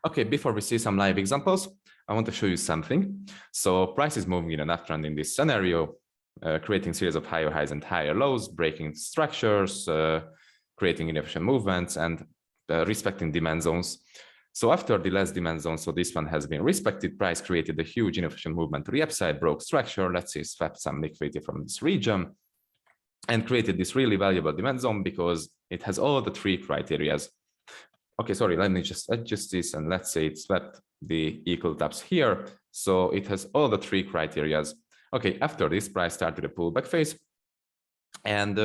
Okay, before we see some live examples, I want to show you something. So price is moving in an uptrend in this scenario, creating series of higher highs and higher lows, breaking structures, creating inefficient movements, and respecting demand zones. So after the last demand zone, so this one has been respected, price created a huge inefficient movement to the upside, broke structure, let's say swept some liquidity from this region, and created this really valuable demand zone because it has all the three criterias. Okay, sorry, let me just adjust this, and let's say it swept the equal tops here. So it has all the three criterias. Okay, after this, price started a pullback phase and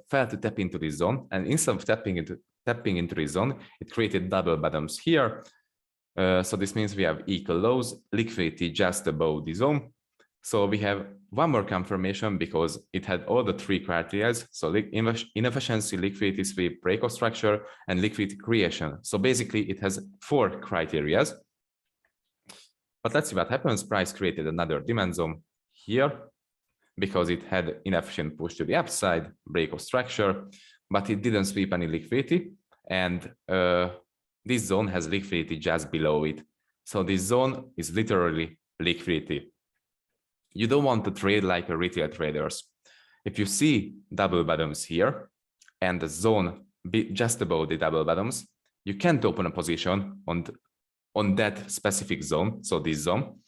failed to tap into this zone. And instead of tapping into this zone, it created double bottoms here. So this means we have equal lows, liquidity just above the zone. So we have one more confirmation because it had all the three criteria. So inefficiency, liquidity sweep, breakout structure, and liquidity creation. So basically it has four criteria. But let's see what happens. Price created another demand zone here because it had inefficient push to the upside, breakout structure, but it didn't sweep any liquidity. And this zone has liquidity just below it. So this zone is literally liquidity. You don't want to trade like a retail traders. If you see double bottoms here and the zone just above the double bottoms, you can't open a position on that specific zone, so this zone.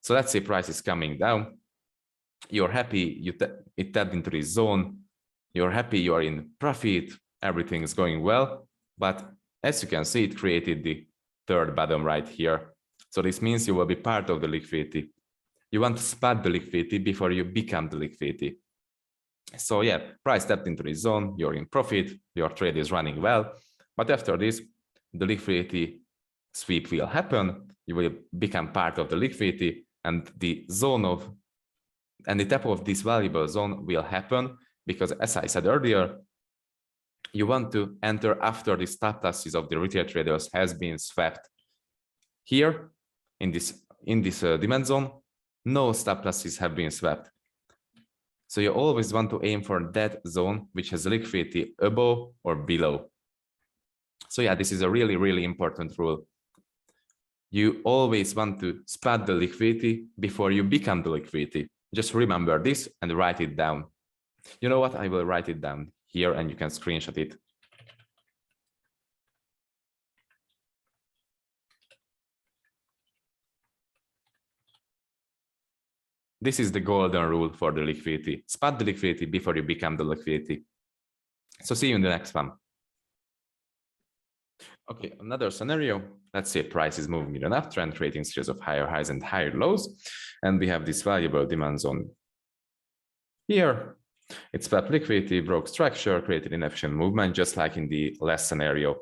So let's say price is coming down. You're happy, it tapped into this zone. You're happy, you are in profit, everything is going well. But as you can see, it created the third bottom right here. So this means you will be part of the liquidity. You want to spot the liquidity before you become the liquidity. So yeah, price tapped into this zone, you're in profit, your trade is running well. But after this, the liquidity sweep will happen. You will become part of the liquidity, and the tap of this valuable zone will happen because, as I said earlier, you want to enter after the stop losses of the retail traders has been swept. Here in this demand zone, no stop losses have been swept. So you always want to aim for that zone which has liquidity above or below. So yeah, this is a really, really important rule. You always want to spot the liquidity before you become the liquidity. Just remember this and write it down. You know what? I will write it down here and you can screenshot it. This is the golden rule for the liquidity. Spot the liquidity before you become the liquidity. So see you in the next one. Okay, another scenario. Let's say price is moving in an uptrend, creating series of higher highs and higher lows. And we have this valuable demand zone here. It swept liquidity, broke structure, created inefficient movement, just like in the last scenario.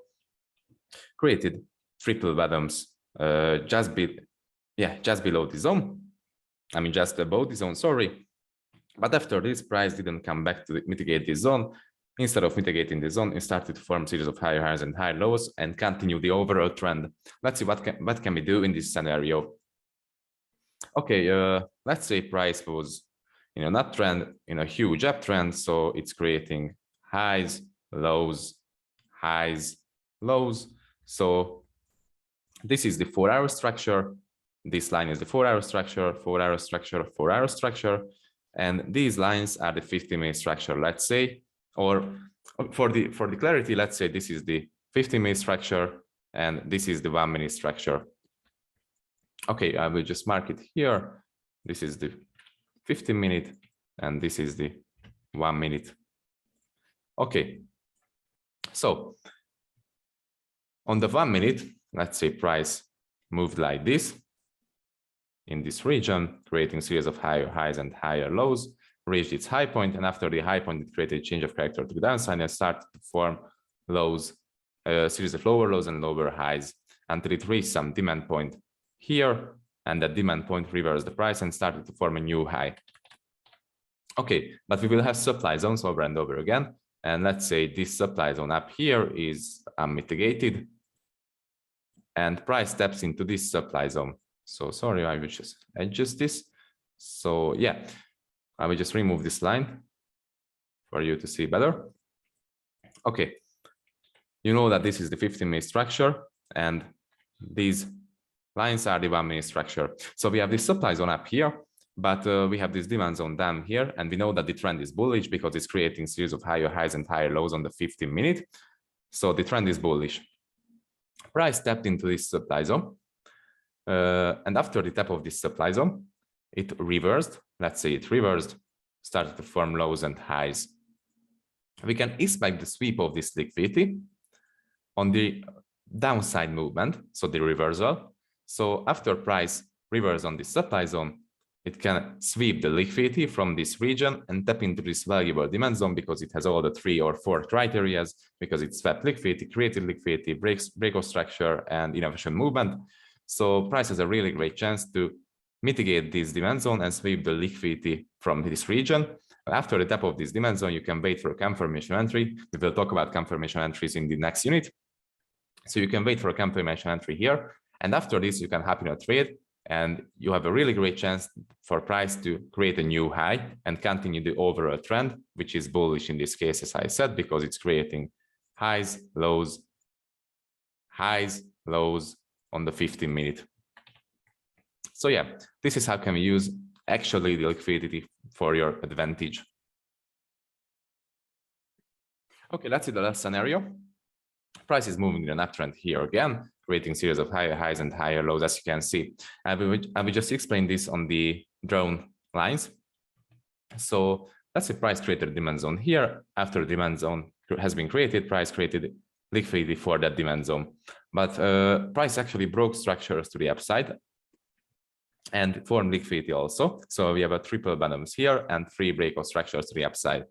Created triple bottoms just below the zone. I mean, just above the zone, sorry. But after this, price didn't come back to mitigate the zone. Instead of mitigating the zone, it started to form series of higher highs and higher lows and continue the overall trend. Let's see what can we do in this scenario. Okay, let's say price was in an uptrend, in a huge uptrend, so it's creating highs, lows, lows. So this is the 4-hour structure. This line is the 4-hour structure, 4-hour structure, 4-hour structure, and these lines are the 50-minute structure, let's say, or for the clarity, let's say this is the 50-minute structure and this is the 1-minute structure. Okay, I will just mark it here. This is the 50-minute and this is the 1-minute. Okay, so on the 1-minute, let's say price moved like this in this region, creating series of higher highs and higher lows, reached its high point, and after the high point, it created a change of character to the downside and started to form lows, a series of lower lows and lower highs until it reached some demand point here, and that demand point reversed the price and started to form a new high. Okay, but we will have supply zones over and over again, and let's say this supply zone up here is unmitigated, and price steps into this supply zone. So sorry, I will just adjust this. So yeah, I will just remove this line for you to see better. Okay, you know that this is the 15-minute structure, and these lines are the 1 minute structure. So we have this supply zone up here, but we have this demand zone down here, and we know that the trend is bullish because it's creating series of higher highs and higher lows on the 15 minute. So the trend is bullish. Price tapped into this supply zone, and after the tap of this supply zone, it reversed. Let's say it reversed, started to form lows and highs. We can expect the sweep of this liquidity on the downside movement, so the reversal. So after price reverse on the supply zone, it can sweep the liquidity from this region and tap into this valuable demand zone because it has all the 3 or 4 criteria, because it's swept liquidity, created liquidity, breakout structure, and inefficient movement. So price has a really great chance to mitigate this demand zone and sweep the liquidity from this region. After the tap of this demand zone, you can wait for a confirmation entry. We will talk about confirmation entries in the next unit. So you can wait for a confirmation entry here. And after this, you can hop in a trade, and you have a really great chance for price to create a new high and continue the overall trend, which is bullish in this case, as I said, because it's creating highs, lows on the 15 minute. So yeah, this is how can we use actually the liquidity for your advantage. Okay, let's see the last scenario. Price is moving in an uptrend here again, creating series of higher highs and higher lows, as you can see. I will just explain this on the drawn lines. So let's say price created a demand zone here. After the demand zone has been created, price created liquidity for that demand zone. But price actually broke structures to the upside and formed liquidity also. So we have a triple bottoms here and 3 breakout structures to the upside.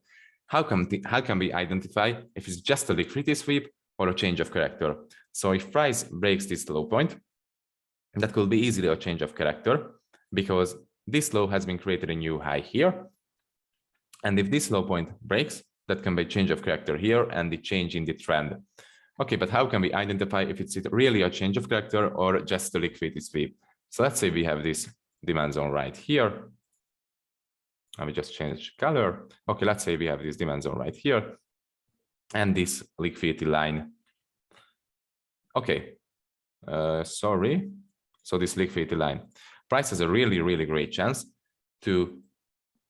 How can we identify if it's just a liquidity sweep or a change of character? So if price breaks this low point, that could be easily a change of character because this low has been created a new high here. And if this low point breaks, that can be a change of character here and the change in the trend. Okay, but how can we identify if it's really a change of character or just a liquidity sweep? So let's say we have this demand zone right here. Let me just change color. Okay, let's say we have this demand zone right here and this liquidity line. Okay, sorry. So this liquidity line. Price has a really, really great chance to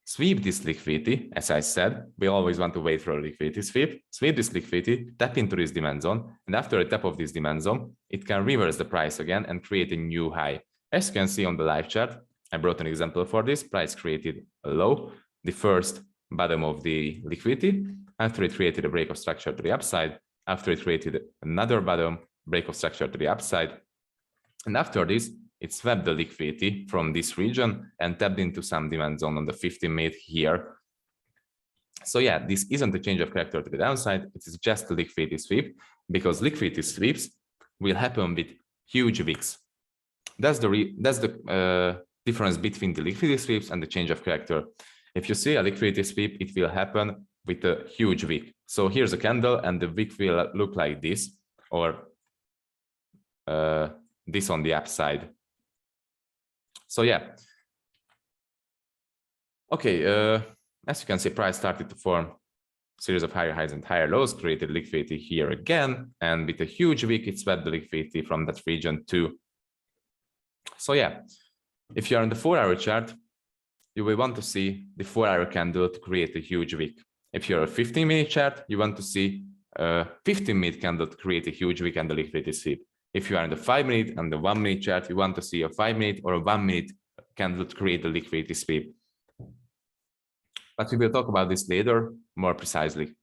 sweep this liquidity. As I said, we always want to wait for a liquidity sweep this liquidity, tap into this demand zone. And after a tap of this demand zone, it can reverse the price again and create a new high. As you can see on the live chart, I brought an example for this. Price created a low, the first bottom of the liquidity. After it created a breakout structure to the upside, after it created another bottom, breakout structure to the upside. And after this, it swept the liquidity from this region and tapped into some demand zone on the 15 minute here. So yeah, this isn't a change of character to the downside. It is just a liquidity sweep because liquidity sweeps will happen with huge wicks. That's the difference between the liquidity sweeps and the change of character. If you see a liquidity sweep, it will happen with a huge wick. So here's a candle and the wick will look like this, or this on the upside. So yeah. Okay, as you can see, price started to form series of higher highs and higher lows, created liquidity here again, and with a huge wick, it swept the liquidity from that region too. So yeah, if you're on the 4-hour chart, you will want to see the 4-hour candle to create a huge wick. If you're a 15-minute chart, you want to see a 15-minute candle to create a huge wick and the liquidity sweep. If you are in the 5-minute and the 1-minute chart, you want to see a 5-minute or a 1-minute candle to create the liquidity sweep. But we will talk about this later more precisely.